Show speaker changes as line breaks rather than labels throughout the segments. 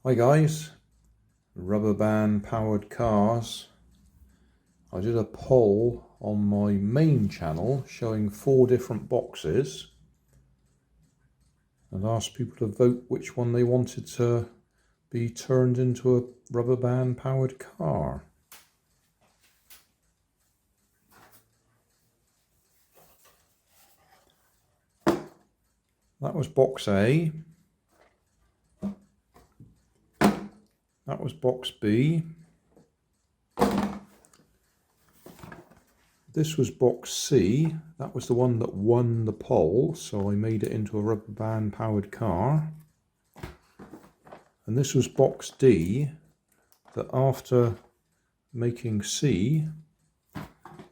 Hi guys, rubber band powered cars. I did a poll on my main channel showing 4 different boxes and asked people to vote which one they wanted to be turned into a rubber band powered car. That was box A. That was box B. This was box C. That was the one that won the poll, so I made it into a rubber band powered car. And this was box D, that after making C,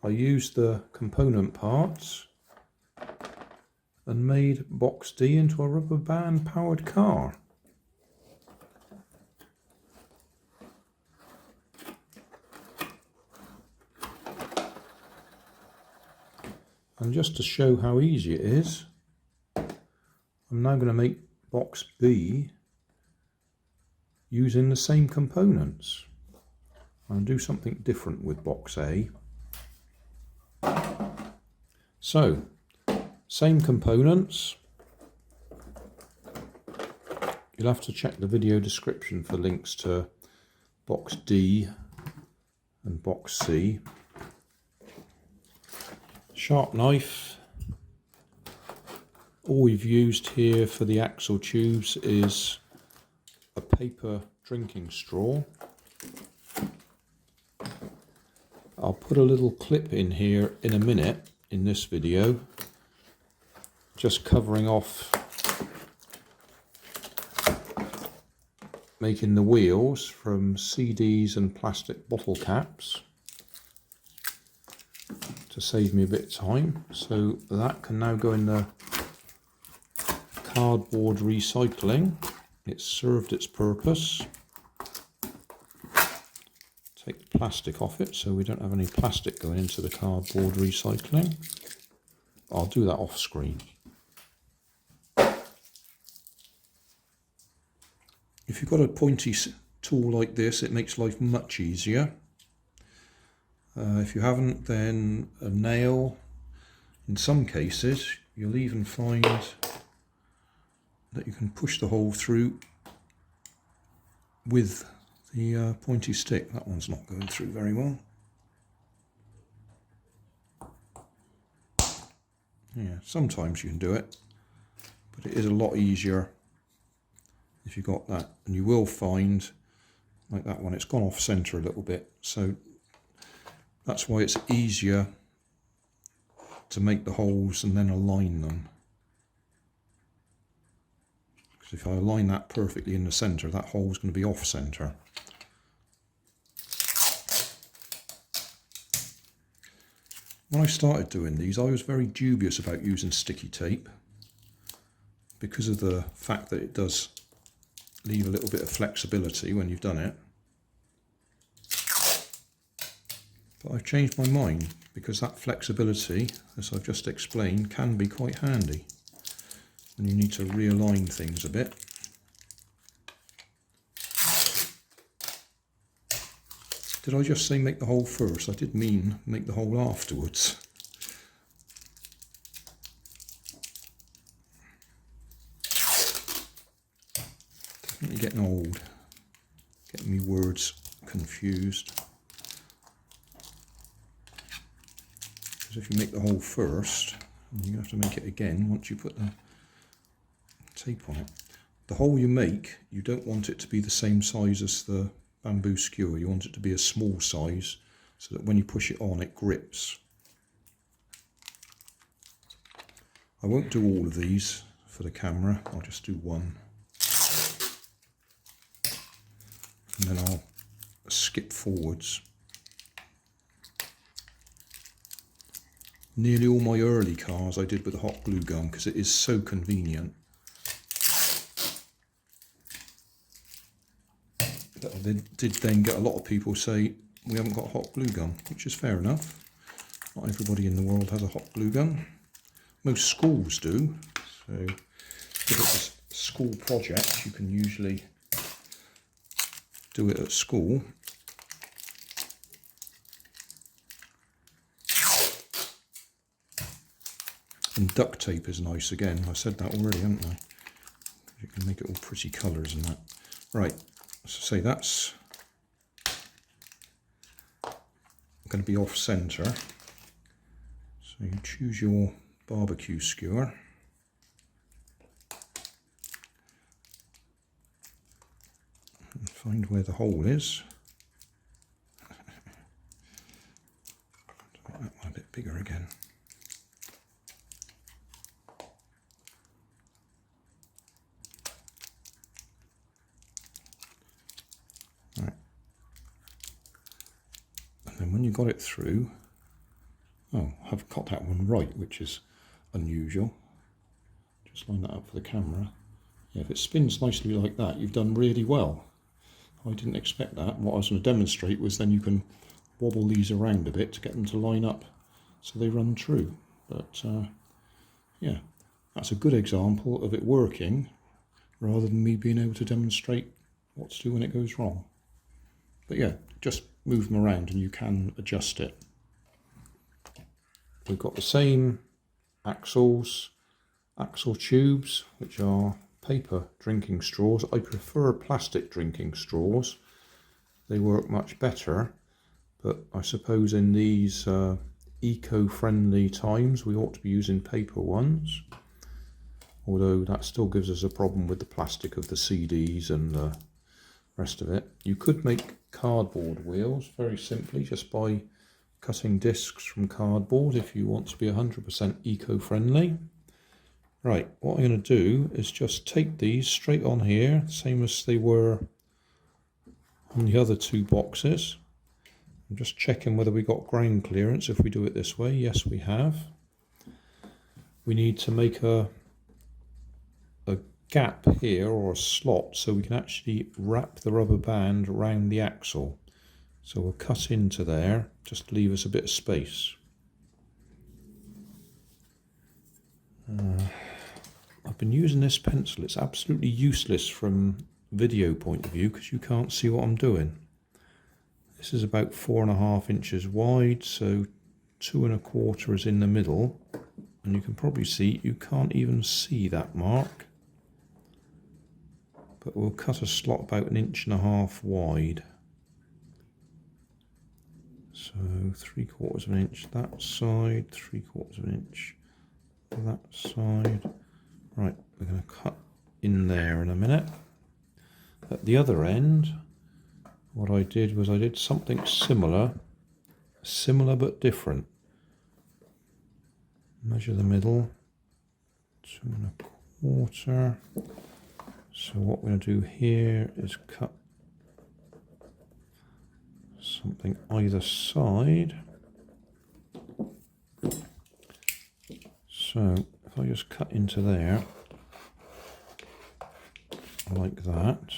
I used the component parts and made box D into a rubber band powered car. And just to show how easy it is, I'm now going to make box B using the same components. I'll do something different with box A. So, same components. You'll have to check the video description for links to box D and box C. Sharp knife. All we've used here for the axle tubes is a paper drinking straw. I'll put a little clip in here in a minute in this video, just covering off making the wheels from CDs and plastic bottle caps to save me a bit of time. So that can now go in the cardboard recycling. It's served its purpose. Take the plastic off it so we don't have any plastic going into the cardboard recycling. I'll do that off screen. If you've got a pointy tool like this, it makes life much easier. If you haven't, then a nail. In some cases, you'll even find that you can push the hole through with the pointy stick. That one's not going through very well. Yeah, sometimes you can do it, but it is a lot easier if you've got that. And you will find, like that one, it's gone off centre a little bit, so that's why it's easier to make the holes and then align them. Because if I align that perfectly in the centre, that hole's going to be off centre. When I started doing these, I was very dubious about using sticky tape because of the fact that it does leave a little bit of flexibility when you've done it. But I've changed my mind because that flexibility, as I've just explained, can be quite handy when you need to realign things a bit. Did I just say make the hole first? I did mean make the hole afterwards. Definitely getting old, getting me words confused. If you make the hole first, you have to make it again once you put the tape on it. The hole you make, you don't want it to be the same size as the bamboo skewer. You want it to be a small size so that when you push it on, it grips. I won't do all of these for the camera, I'll just do one. And then I'll skip forwards. Nearly all my early cars I did with a hot glue gun because it is so convenient. But I did then get a lot of people say we haven't got a hot glue gun, which is fair enough. Not everybody in the world has a hot glue gun. Most schools do. So if it's a school project, you can usually do it at school. And duct tape is nice again. I said that already, haven't I? You can make it all pretty colours and that. Right, so say that's going to be off centre. So you choose your barbecue skewer. And find where the hole is. Make that one a bit bigger again. And when you got it through, oh, I've got that one right, which is unusual. Just line that up for the camera. Yeah, if it spins nicely like that, you've done really well. I didn't expect that. What I was going to demonstrate was then you can wobble these around a bit to get them to line up so they run true. But yeah, that's a good example of it working rather than me being able to demonstrate what to do when it goes wrong. But yeah, just move them around and you can adjust it. We've got the same axle tubes, which are paper drinking straws. I prefer plastic drinking straws. They work much better, but I suppose in these eco-friendly times we ought to be using paper ones, although that still gives us a problem with the plastic of the CDs and the rest of it. You could make cardboard wheels very simply just by cutting discs from cardboard if you want to be 100% eco-friendly. Right, what I'm going to do is just take these straight on here, same as they were on the other two boxes. I'm just checking whether we got ground clearance if we do it this way. Yes, we have. We need to make a gap here, or a slot, so we can actually wrap the rubber band around the axle. So we'll cut into there, just to leave us a bit of space. I've been using this pencil. It's absolutely useless from video point of view because you can't see what I'm doing. This is about 4.5 inches wide, so 2.25 is in the middle, and you can probably see, you can't even see that mark. But we'll cut a slot about 1.5 inches wide. So 3/4 of an inch that side, 3/4 of an inch that side. Right, we're going to cut in there in a minute. At the other end, what I did was I did something similar but different. Measure the middle, 2.25. So what we're going to do here is cut something either side. So if I just cut into there, like that.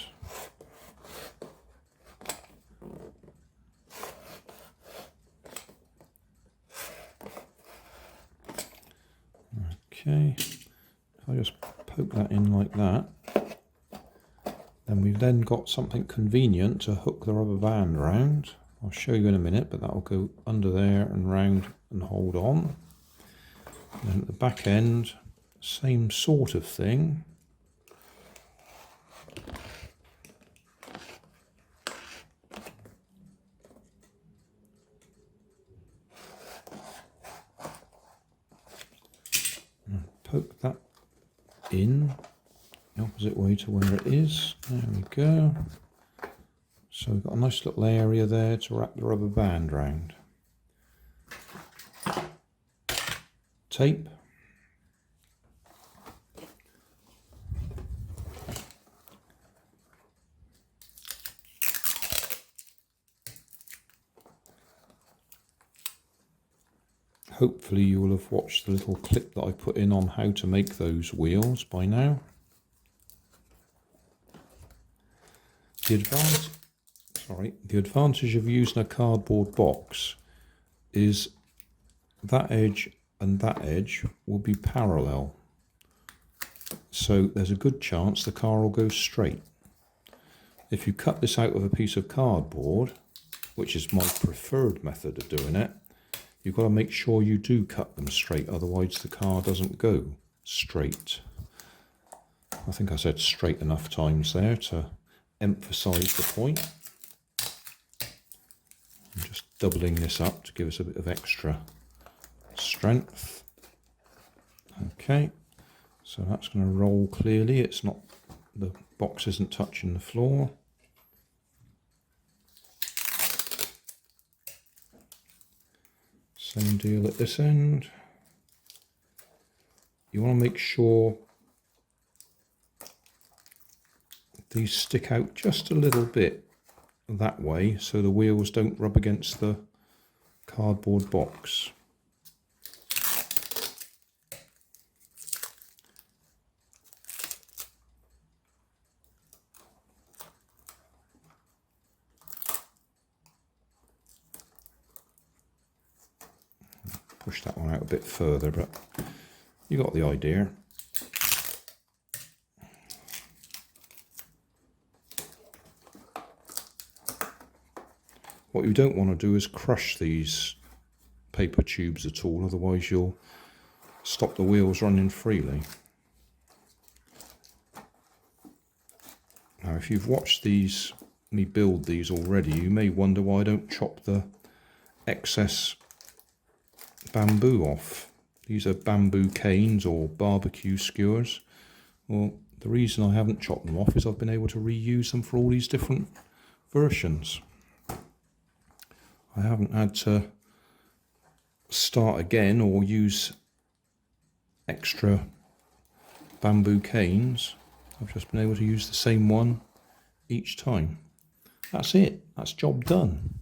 Okay, if I just poke that in like that, then we've then got something convenient to hook the rubber band around. I'll show you in a minute, but that will go under there and round and hold on. And then at the back end, same sort of thing. And poke that in the opposite way to where it is. There we go. So we've got a nice little area there to wrap the rubber band round. Tape. Hopefully you will have watched the little clip that I put in on how to make those wheels by now. The advantage of using a cardboard box is that edge and that edge will be parallel. So there's a good chance the car will go straight. If you cut this out of a piece of cardboard, which is my preferred method of doing it, you've got to make sure you do cut them straight, otherwise the card doesn't go straight. I think I said straight enough times there to emphasize the point. I'm just doubling this up to give us a bit of extra strength. Okay, so that's going to roll clearly. It's not, the box isn't touching the floor. Same deal at this end. You want to make sure these stick out just a little bit that way so the wheels don't rub against the cardboard box. Push that one out a bit further, but you got the idea. What you don't want to do is crush these paper tubes at all, otherwise you'll stop the wheels running freely. Now if you've watched me build these already, you may wonder why I don't chop the excess bamboo off. These are bamboo canes or barbecue skewers. Well, the reason I haven't chopped them off is I've been able to reuse them for all these different versions. I haven't had to start again or use extra bamboo canes. I've just been able to use the same one each time. That's it. That's job done.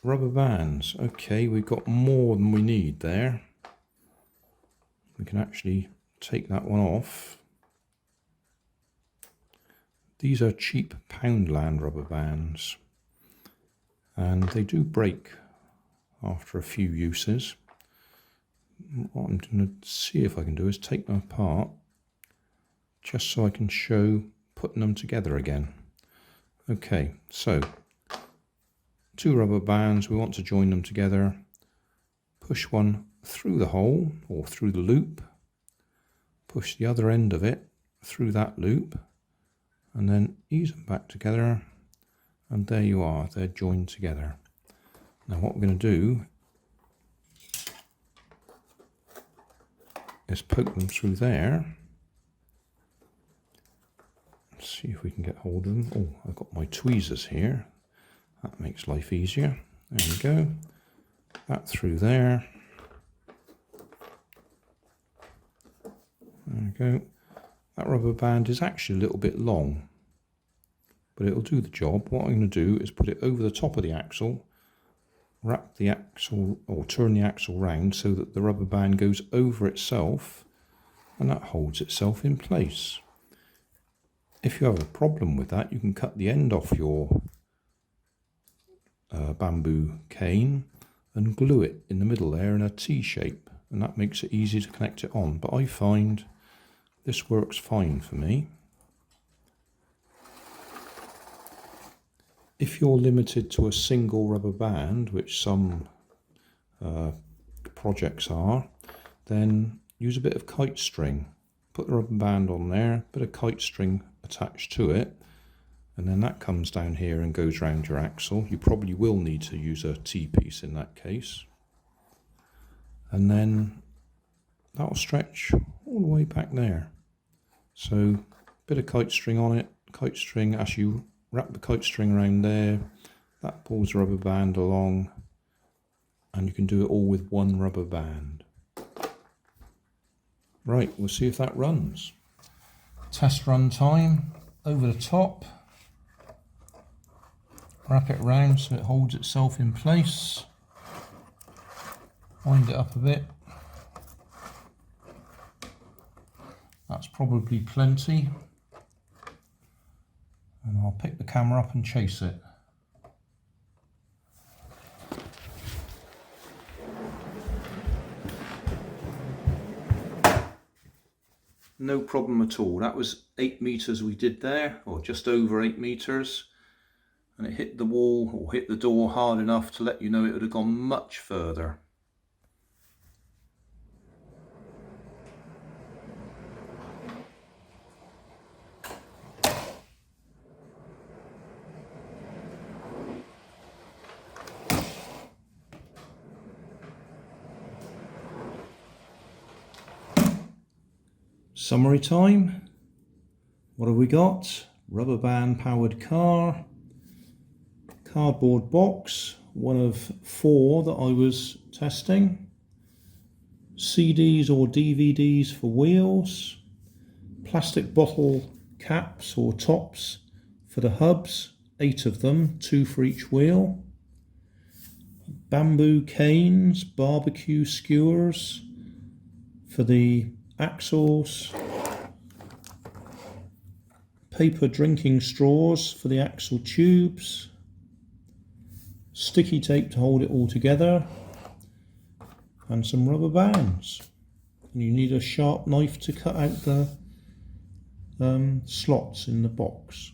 Rubber bands. Okay, we've got more than we need there. We can actually take that one off. These are cheap Poundland rubber bands, and they do break after a few uses. What I'm going to see if I can do is take them apart just so I can show putting them together again. Okay, so 2 rubber bands, we want to join them together. Push one through the hole or through the loop, push the other end of it through that loop, and then ease them back together, and there you are, they're joined together. Now what we're going to do is poke them through there. Let's see if we can get hold of them. Oh, I've got my tweezers here. That makes life easier. There we go. That through there. There we go. That rubber band is actually a little bit long, but it'll do the job. What I'm going to do is put it over the top of the axle, wrap the axle or turn the axle round so that the rubber band goes over itself and that holds itself in place. If you have a problem with that, you can cut the end off your bamboo cane and glue it in the middle there in a T shape, and that makes it easy to connect it on. But I find this works fine for me. If you're limited to a single rubber band, which some projects are, then use a bit of kite string. Put the rubber band on there, bit of kite string attached to it, and then that comes down here and goes round your axle. You probably will need to use a T-piece in that case. And then that'll stretch all the way back there. So bit of kite string on it, kite string, as you wrap the kite string around there, that pulls the rubber band along, and you can do it all with one rubber band. Right, we'll see if that runs. Test run time, over the top. Wrap it round so it holds itself in place. Wind it up a bit. That's probably plenty. And I'll pick the camera up and chase it. no problem at all. That was 8 meters we did there, or just over 8 meters. And it hit the wall or hit the door hard enough to let you know it would have gone much further. Summary time. What have we got? Rubber band powered car, cardboard box, one of 4 that I was testing, CDs or DVDs for wheels, plastic bottle caps or tops for the hubs, 8 of them, 2 for each wheel, bamboo canes, barbecue skewers for the axles, paper drinking straws for the axle tubes, sticky tape to hold it all together, and some rubber bands. And you need a sharp knife to cut out the slots in the box.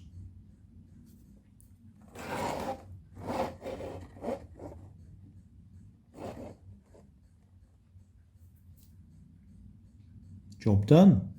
Job done.